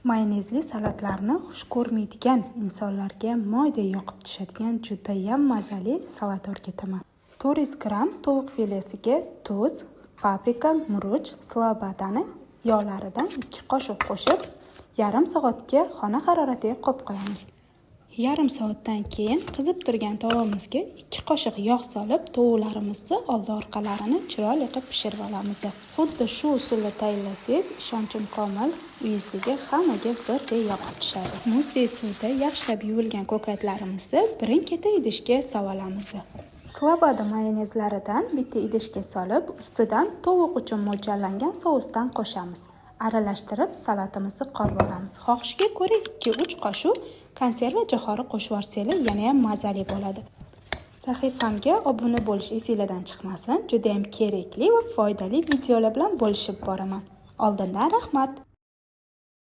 Mayonezli salatlarni xush ko'rmaydigan insonlarga moydek yoqib tushadigan judayam mazali salat o'rgataman. 400 gramm tovuq filesiga tuz, paprika, murch, slobodani yog'laridan 2 qoshiq qo'shib, yarim soatga xona haroratiga qo'yib qo'yamiz. Yarim soatdan keyin qizib turgan tovamizga 2 qoshiq yog' solib, tovuqlarimizni oldi-orqalarini chiroyli qilib pishirib olamiz. Xuddi shu usulda tayyorlasangiz, ishonchim komil, uyingizdagi hammaga birdek yoqib tushadi. Muzdek suvda yaxshilab yuvilgan ko'katlarimizni birin-ketin idishga solamiz. Sloboda mayonezlaridan bitta idishga solib, ustidan tovuq uchun mo'ljallangan sousdan qo'shamiz. Aralashtirib salatimizni qorib olamiz. Xohishga ko'ra 2-3 qoshiq konserva jo'xori qo'shib yuborsangiz yana ham mazali bo'ladi. Sahifamga obuna bo'lish esingizdan chiqmasin. Juda ham kerakli va foydali videolar bilan bo'lishib boraman. Oldindan rahmat.